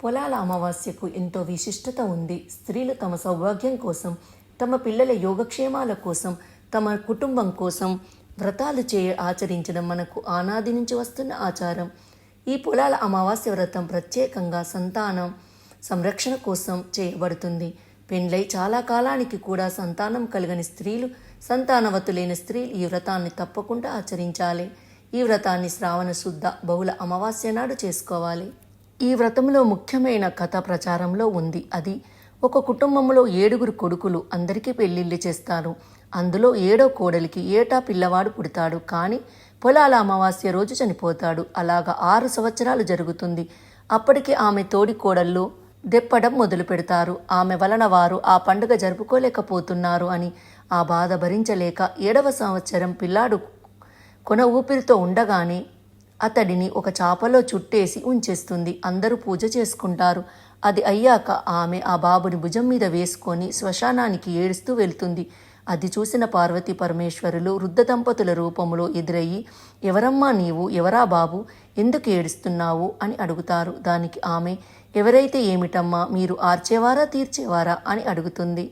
పొలాల అమావాస్యకు ఎంతో విశిష్టత ఉంది. స్త్రీలు తమ సౌభాగ్యం కోసం, తమ పిల్లల యోగక్షేమాల కోసం, తమ కుటుంబం కోసం వ్రతాలు ఆచరించడం మనకు ఆనాది నుంచి వస్తున్న ఆచారం. ఈ పొలాల అమావాస్య వ్రతం ప్రత్యేకంగా సంతానం సంరక్షణ కోసం చేయబడుతుంది. పెండ్లై చాలా కాలానికి కూడా సంతానం కలగని స్త్రీలు, సంతానవతులైన స్త్రీలు ఈ వ్రతాన్ని తప్పకుండా ఆచరించాలి. ఈ వ్రతాన్ని శ్రావణ శుద్ధ బహుళ అమావాస్య నాడు చేసుకోవాలి. ఈ వ్రతంలో ముఖ్యమైన కథ ప్రచారంలో ఉంది. అది ఒక కుటుంబంలో 7 కొడుకులు అందరికీ పెళ్లిళ్ళు చేస్తారు. అందులో 7వ కోడలికి ఏటా పిల్లవాడు పుడతాడు. కానీ పొలాల అమావాస్య రోజు చనిపోతాడు. అలాగా 6 సంవత్సరాలు జరుగుతుంది. అప్పటికి ఆమె తోడి కోడళ్ళు దెప్పడం మొదలు పెడతారు. ఆమె వలన వారు ఆ పండుగ జరుపుకోలేకపోతున్నారు అని ఆ బాధ భరించలేక 7వ సంవత్సరం పిల్లాడు కొన ఊపిరితో ఉండగానే అతడిని ఒక చాపలో చుట్టేసి ఉంచేస్తుంది. అందరూ పూజ చేసుకుంటారు. అది అయ్యాక ఆమె ఆ బాబుని భుజం మీద వేసుకొని శ్మశానానికి ఏడుస్తూ వెళ్తుంది. అది చూసిన పార్వతీ పరమేశ్వరులు వృద్ధ దంపతుల రూపంలో ఎదురయ్యి, ఎవరమ్మా నీవు, ఎవరా బాబు, ఎందుకు ఏడుస్తున్నావు అని అడుగుతారు. దానికి ఆమె, ఎవరైతే ఏమిటమ్మా, మీరు ఆర్చేవారా తీర్చేవారా అని అడుగుతుంది.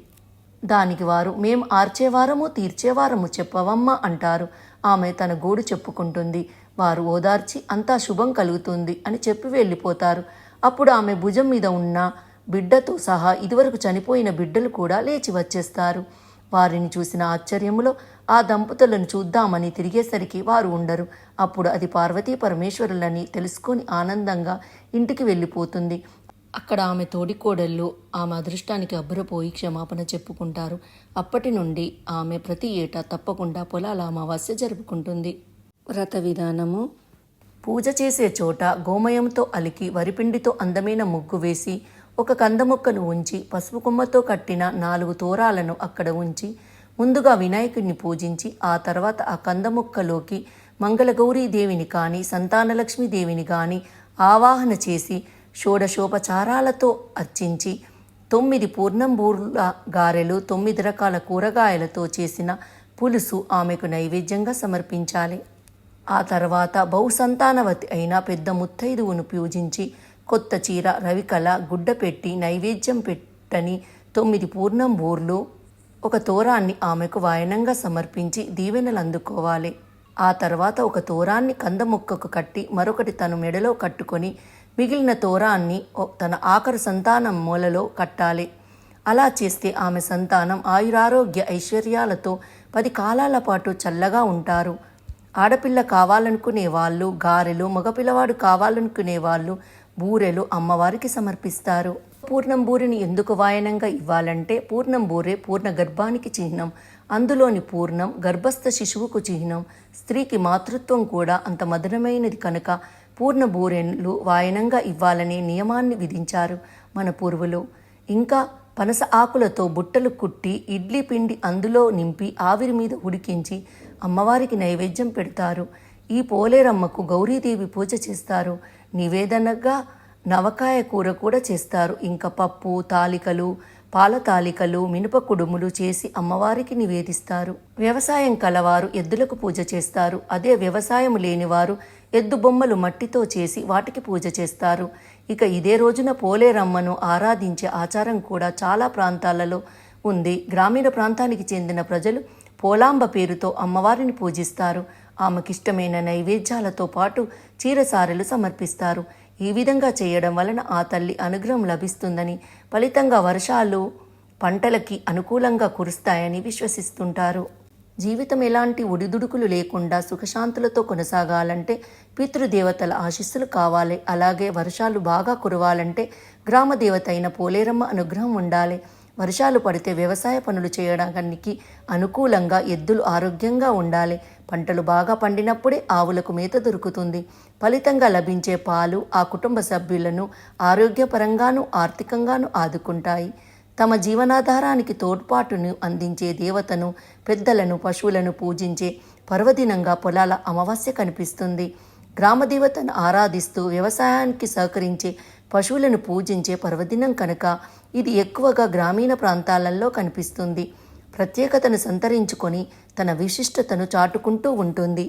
దానికి వారు, మేం ఆర్చేవారము తీర్చేవారము, చెప్పవమ్మా అంటారు. ఆమె తన గోడు చెప్పుకుంటుంది. వారు ఓదార్చి అంతా శుభం కలుగుతుంది అని చెప్పి వెళ్ళిపోతారు. అప్పుడు ఆమె భుజం మీద ఉన్న బిడ్డతో సహా ఇదివరకు చనిపోయిన బిడ్డలు కూడా లేచి వచ్చేస్తారు. వారిని చూసిన ఆశ్చర్యములో ఆ దంపతులను చూద్దామని తిరిగేసరికి వారు ఉండరు. అప్పుడు అది పార్వతీ పరమేశ్వరులని తెలుసుకొని ఆనందంగా ఇంటికి వెళ్ళిపోతుంది. అక్కడ ఆమె తోడికోడళ్ళు ఆమె అదృష్టానికి అబ్బురపోయి క్షమాపణ చెప్పుకుంటారు. అప్పటి నుండి ఆమె ప్రతి ఏటా తప్పకుండా పొలాల అమావాస్య జరుపుకుంటుంది. వ్రత విధానము: పూజ చేసే చోట గోమయంతో అలికి వరిపిండితో అందమైన ముగ్గు వేసి ఒక కందముక్కను ఉంచి పసుపు కొమ్మతో కట్టిన 4 తోరాలను అక్కడ ఉంచి ముందుగా వినాయకుడిని పూజించి ఆ తర్వాత ఆ కందముక్కలోకి మంగళగౌరీదేవిని కానీ సంతానలక్ష్మీదేవిని కానీ ఆవాహన చేసి షోడశోపచారాలతో అర్చించి 9 పూర్ణంబూర్ల గారెలు 9 రకాల కూరగాయలతో చేసిన పులుసు ఆమెకు నైవేద్యంగా సమర్పించాలి. ఆ తర్వాత బహుసంతానవతి అయిన పెద్ద ముత్తైదువును పూజించి కొత్త చీర, రవికల, గుడ్డ పెట్టి నైవేద్యం పెట్టని 9 పూర్ణంబూర్లు, ఒక తోరాన్ని ఆమెకు వాయనంగా సమర్పించి దీవెనలు అందుకోవాలి. ఆ తర్వాత ఒక తోరాన్ని కందముక్కకు కట్టి మరొకటి తన మెడలో కట్టుకొని మిగిలిన తోరాన్ని తన ఆఖరు సంతానం మూలలో కట్టాలి. అలా చేస్తే ఆమె సంతానం ఆయురారోగ్య ఐశ్వర్యాలతో 10 కాలాల పాటు చల్లగా ఉంటారు. ఆడపిల్ల కావాలనుకునే వాళ్ళు గారెలు, మగపిల్లవాడు కావాలనుకునే వాళ్ళు బూరెలు అమ్మవారికి సమర్పిస్తారు. పూర్ణం బూరెని ఎందుకు వాయనంగా ఇవ్వాలంటే పూర్ణం బూరె పూర్ణ గర్భానికి చిహ్నం. అందులోని పూర్ణం గర్భస్థ శిశువుకు చిహ్నం. స్త్రీకి మాతృత్వం కూడా అంత మధురమైనది కనుక పూర్ణ బూరెలు వాయనంగా ఇవ్వాలనే నియమాన్ని విధించారు మన పూర్వులు. ఇంకా పనస ఆకులతో బుట్టలు కుట్టి ఇడ్లీ పిండి అందులో నింపి ఆవిరి మీద ఉడికించి అమ్మవారికి నైవేద్యం పెడతారు. ఈ పోలేరమ్మకు గౌరీదేవి పూజ చేస్తారు. నివేదనగా నవకాయ కూర కూడా చేస్తారు. ఇంకా పప్పు తాలికలు, పాల తాలికలు, మినప కుడుములు చేసి అమ్మవారికి నివేదిస్తారు. వ్యవసాయం కలవారు ఎద్దులకు పూజ చేస్తారు. అదే వ్యవసాయం లేనివారు ఎద్దు బొమ్మలు మట్టితో చేసి వాటికి పూజ చేస్తారు. ఇక ఇదే రోజున పోలేరమ్మను ఆరాధించే ఆచారం కూడా చాలా ప్రాంతాలలో ఉంది. గ్రామీణ ప్రాంతానికి చెందిన ప్రజలు పోలాంబ పేరుతో అమ్మవారిని పూజిస్తారు. ఆమెకిష్టమైన నైవేద్యాలతో పాటు చీరసారెలు సమర్పిస్తారు. ఈ విధంగా చేయడం వలన ఆ తల్లి అనుగ్రహం లభిస్తుందని, ఫలితంగా వర్షాలు పంటలకి అనుకూలంగా కురుస్తాయని విశ్వసిస్తుంటారు. జీవితం ఎలాంటి ఒడిదుడుకులు లేకుండా సుఖశాంతులతో కొనసాగాలంటే పితృదేవతల ఆశీస్సులు కావాలి. అలాగే వర్షాలు బాగా కురవాలంటే గ్రామదేవత అయిన పోలేరమ్మ అనుగ్రహం ఉండాలి. వర్షాలు పడితే వ్యవసాయ పనులు చేయడానికి అనుకూలంగా ఎద్దులు ఆరోగ్యంగా ఉండాలి. పంటలు బాగా పండినప్పుడే ఆవులకు మేత దొరుకుతుంది. ఫలితంగా లభించే పాలు ఆ కుటుంబ సభ్యులను ఆరోగ్యపరంగానూ ఆర్థికంగానూ ఆదుకుంటాయి. తమ జీవనాధారానికి తోడ్పాటును అందించే దేవతను, పెద్దలను, పశువులను పూజించే పర్వదినంగా పొలాల అమావాస్య కనిపిస్తుంది. గ్రామదేవతను ఆరాధిస్తూ వ్యవసాయానికి సహకరించే పశువులను పూజించే పర్వదినం కనుక ఇది ఎక్కువగా గ్రామీణ ప్రాంతాలలో కనిపిస్తుంది. ప్రత్యేకతను సంతరించుకొని తన విశిష్టతను చాటుకుంటూ ఉంటుంది.